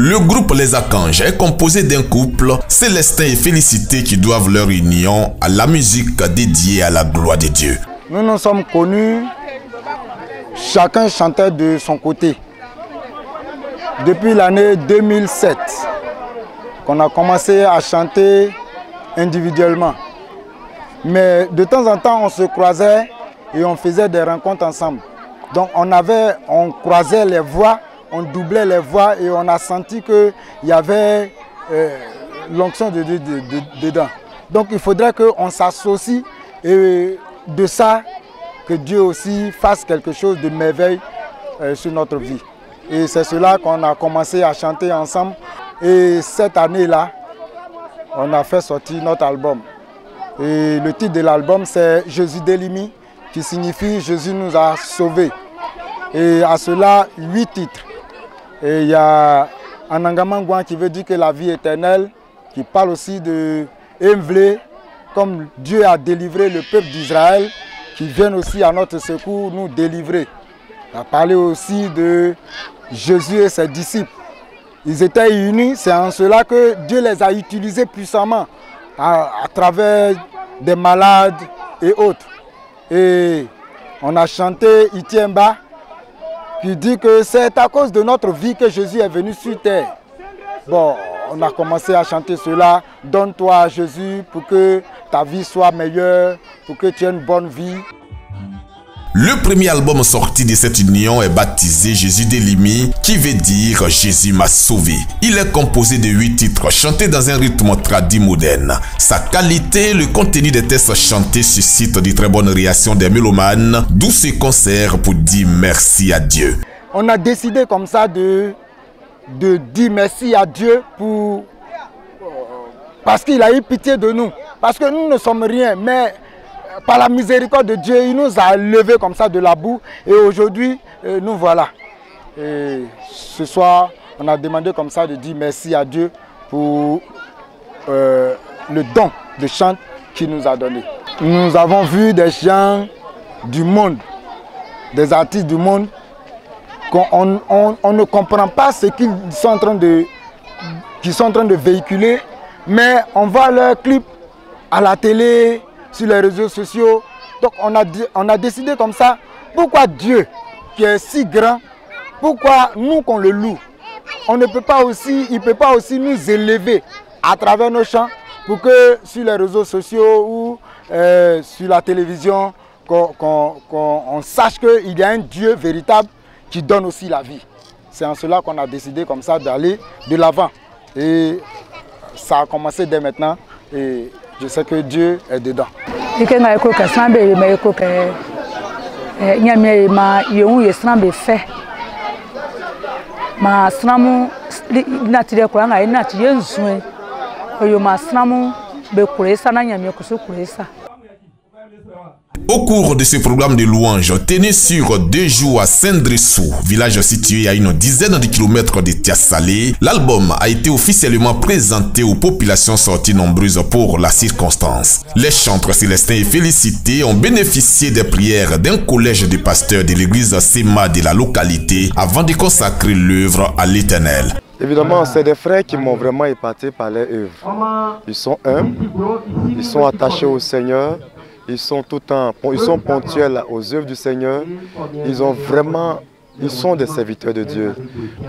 Le groupe Les Archanges est composé d'un couple, Célestin et Félicité, qui doivent leur union à la musique dédiée à la gloire de Dieu. Nous nous sommes connus, chacun chantait de son côté. Depuis l'année 2007, qu'on a commencé à chanter individuellement. Mais de temps en temps, on se croisait et on faisait des rencontres ensemble. Donc on croisait les voix, on doublait les voix et on a senti qu'il y avait l'onction dedans. Donc il faudrait qu'on s'associe et de ça, que Dieu aussi fasse quelque chose de merveilleux sur notre vie. Et c'est cela qu'on a commencé à chanter ensemble. Et cette année-là, on a fait sortir notre album. Et le titre de l'album, c'est Jésus Délimi, qui signifie Jésus nous a sauvés. Et à cela, 8 titres. Et il y a Anangamangouan qui veut dire que la vie éternelle, qui parle aussi de Emvlé, comme Dieu a délivré le peuple d'Israël, qui viennent aussi à notre secours nous délivrer. On a parlé aussi de Jésus et ses disciples. Ils étaient unis, c'est en cela que Dieu les a utilisés puissamment à travers des malades et autres. Et on a chanté Itiemba qui dit que c'est à cause de notre vie que Jésus est venu sur terre. Bon, on a commencé à chanter cela. Donne-toi à Jésus pour que ta vie soit meilleure, pour que tu aies une bonne vie. Le premier album sorti de cette union est baptisé Jésus Délimi, qui veut dire Jésus m'a sauvé. Il est composé de 8 titres chantés dans un rythme tradit moderne. Sa qualité, le contenu des textes chantés suscite de très bonnes réactions des mélomanes, d'où ce concert pour dire merci à Dieu. On a décidé comme ça de dire merci à Dieu parce qu'il a eu pitié de nous. Parce que nous ne sommes rien, mais par la miséricorde de Dieu, il nous a levés comme ça de la boue. Et aujourd'hui, nous voilà. Et ce soir, on a demandé comme ça de dire merci à Dieu pour le don de chant qu'il nous a donné. Nous avons vu des gens du monde, des artistes du monde, qu'on ne comprend pas ce qu'ils sont en train de véhiculer, mais on voit leurs clips à la télé, sur les réseaux sociaux. Donc on a décidé comme ça, pourquoi Dieu qui est si grand, pourquoi nous qu'on le loue, il ne peut pas aussi nous élever à travers nos chants pour que sur les réseaux sociaux ou sur la télévision, qu'on sache qu'il y a un Dieu véritable qui donne aussi la vie. C'est en cela qu'on a décidé comme ça d'aller de l'avant. Et ça a commencé dès maintenant. Et je sais que Dieu est dedans. Au cours de ce programme de louanges, tenu sur 2 jours à Saint-Dressou, village situé à une dizaine de kilomètres de Tiassalé, l'album a été officiellement présenté aux populations sorties nombreuses pour la circonstance. Les chantres Célestin et Félicité ont bénéficié des prières d'un collège de pasteurs de l'église Sema de la localité avant de consacrer l'œuvre à l'Éternel. Évidemment, c'est des frères qui m'ont vraiment épaté par leur œuvre. Ils sont humbles, ils sont attachés au Seigneur. Ils sont ponctuels aux œuvres du Seigneur. Ils sont des serviteurs de Dieu.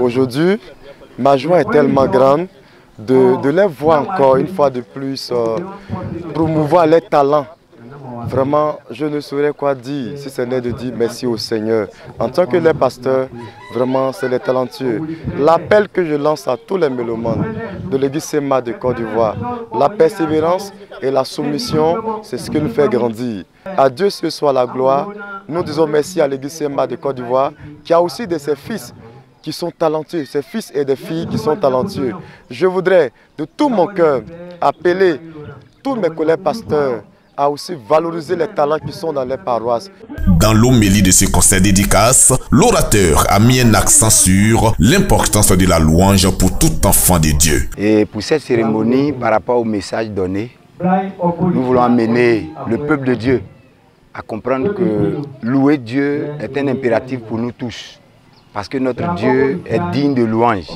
Aujourd'hui, ma joie est tellement grande de les voir encore une fois de plus promouvoir les talents. Vraiment, je ne saurais quoi dire si ce n'est de dire merci au Seigneur. En tant que les pasteurs, vraiment, c'est les talentueux. L'appel que je lance à tous les mélomanes de l'église Sema de Côte d'Ivoire, la persévérance et la soumission, c'est ce qui nous fait grandir. À Dieu ce soit la gloire. Nous disons merci à l'église Sema de Côte d'Ivoire, qui a aussi de ses fils qui sont talentueux, ses fils et des filles qui sont talentueux. Je voudrais de tout mon cœur appeler tous mes collègues pasteurs à aussi valoriser les talents qui sont dans les paroisses. Dans l'homélie de ce concert dédicace, l'orateur a mis un accent sur l'importance de la louange pour tout enfant de Dieu. Et pour cette cérémonie, par rapport au message donné, nous voulons amener le peuple de Dieu à comprendre que louer Dieu est un impératif pour nous tous. parce que notre Dieu est digne de louange.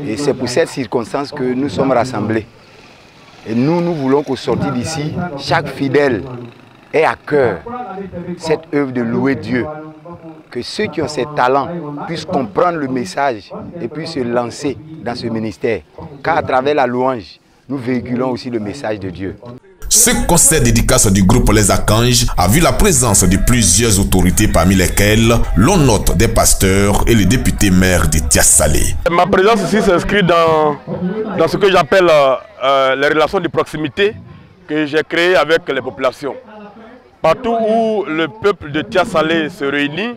Et c'est pour cette circonstance que nous sommes rassemblés. Et nous voulons qu'au sortir d'ici, chaque fidèle ait à cœur cette œuvre de louer Dieu. Que ceux qui ont ces talents puissent comprendre le message et puissent se lancer dans ce ministère. Car à travers la louange, nous véhiculons aussi le message de Dieu. Ce concert dédicace du groupe Les Archanges a vu la présence de plusieurs autorités, parmi lesquelles l'on note des pasteurs et le député maire de Tias-Salé. Ma présence ici s'inscrit dans ce que j'appelle les relations de proximité que j'ai créées avec les populations. Partout où le peuple de Tias-Salé se réunit,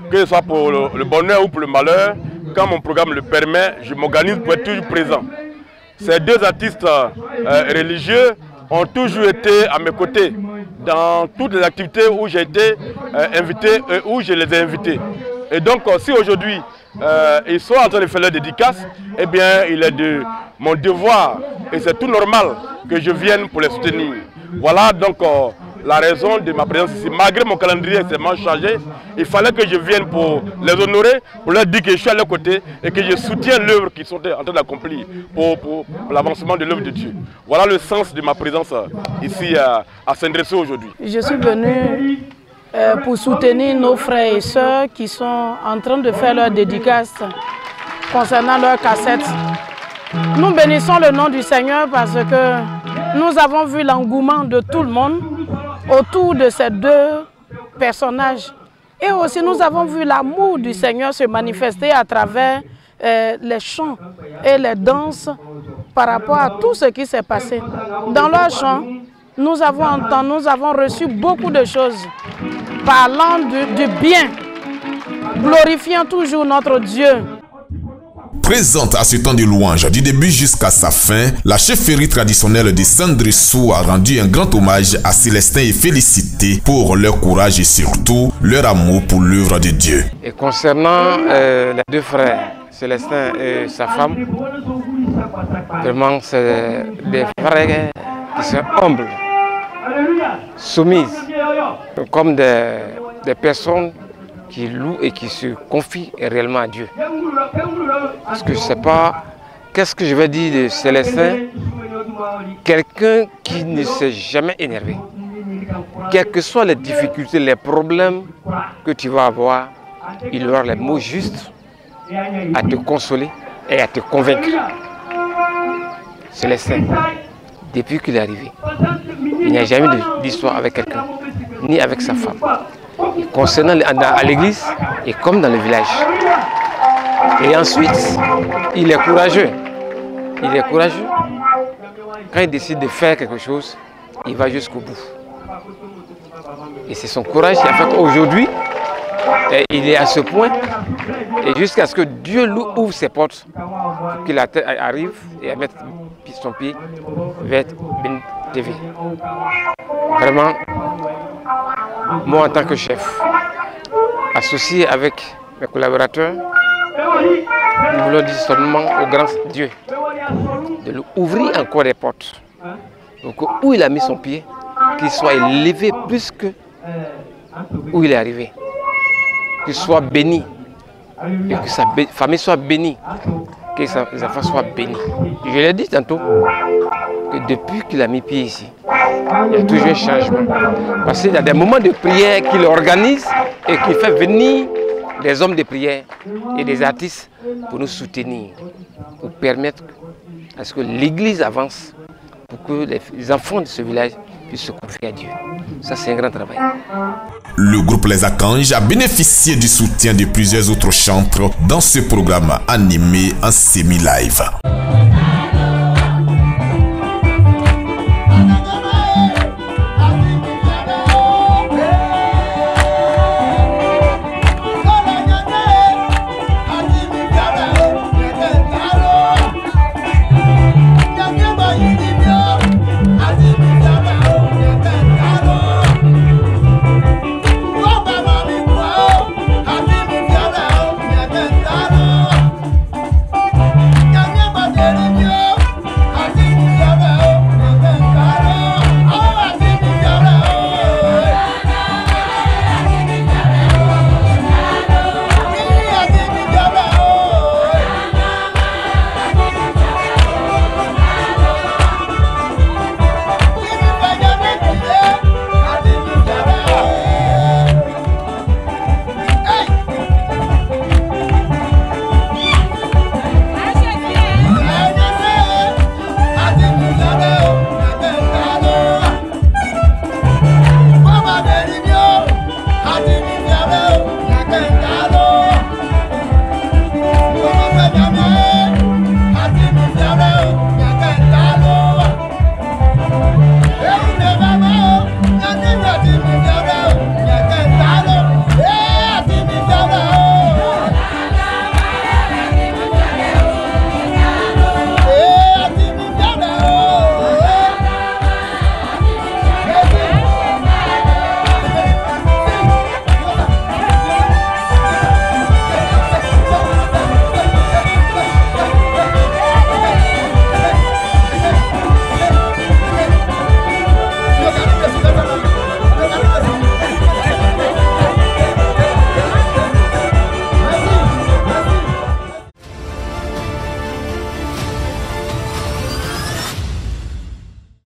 que ce soit pour le bonheur ou pour le malheur, quand mon programme le permet, je m'organise pour être toujours présent. Ces deux artistes religieux ont toujours été à mes côtés dans toutes les activités où j'ai été invité et où je les ai invités. Et donc, si aujourd'hui ils sont en train de faire leur dédicace, eh bien, il est de mon devoir, et c'est tout normal, que je vienne pour les soutenir. Voilà donc la raison de ma présence ici. Malgré mon calendrier extrêmement chargé, il fallait que je vienne pour les honorer, pour leur dire que je suis à leur côté et que je soutiens l'œuvre qu'ils sont en train d'accomplir pour l'avancement de l'œuvre de Dieu. Voilà le sens de ma présence ici à Saint-Dressou aujourd'hui. Je suis venu pour soutenir nos frères et sœurs qui sont en train de faire leur dédicace concernant leur cassette. Nous bénissons le nom du Seigneur parce que nous avons vu l'engouement de tout le monde autour de ces deux personnages. Et aussi nous avons vu l'amour du Seigneur se manifester à travers les chants et les danses par rapport à tout ce qui s'est passé. Dans leurs chants, nous avons entendu, nous avons reçu beaucoup de choses parlant du bien, glorifiant toujours notre Dieu. Présente à ce temps de louange, du début jusqu'à sa fin, la chefferie traditionnelle de Saint-Dressou a rendu un grand hommage à Célestin et Félicité pour leur courage et surtout leur amour pour l'œuvre de Dieu. Et concernant les deux frères, Célestin et sa femme, vraiment c'est des frères qui sont humbles, soumises, comme des personnes qui louent et qui se confient réellement à Dieu. Parce que je ne sais pas, qu'est-ce que je vais dire de Célestin? Quelqu'un qui ne s'est jamais énervé. Quelles que soient les difficultés, les problèmes que tu vas avoir, il aura les mots justes à te consoler et à te convaincre. Célestin, depuis qu'il est arrivé, il n'y a jamais d'histoire avec quelqu'un, ni avec sa femme. Concernant à l'église et comme dans le village. Et ensuite, il est courageux. Il est courageux. Quand il décide de faire quelque chose, il va jusqu'au bout. Et c'est son courage qui a fait qu'aujourd'hui, il est à ce point, et jusqu'à ce que Dieu lui ouvre ses portes, pour qu'il arrive et à mettre son pied vers Ben TV. Vraiment, moi en tant que chef, associé avec mes collaborateurs, nous voulons dire seulement au grand Dieu de lui ouvrir encore les portes. Donc où il a mis son pied, qu'il soit élevé plus que où il est arrivé. Qu'il soit béni, et que sa famille soit bénie, que ses enfants soient bénis. Je l'ai dit tantôt, que depuis qu'il a mis pied ici, il y a toujours un changement. Parce qu'il y a des moments de prière qu'il organise et qu'il fait venir des hommes de prière et des artistes pour nous soutenir, pour permettre à ce que l'Église avance, pour que les enfants de ce village puissent se confier à Dieu. Ça, c'est un grand travail. Le groupe Les Archanges a bénéficié du soutien de plusieurs autres chantres dans ce programme animé en semi-live.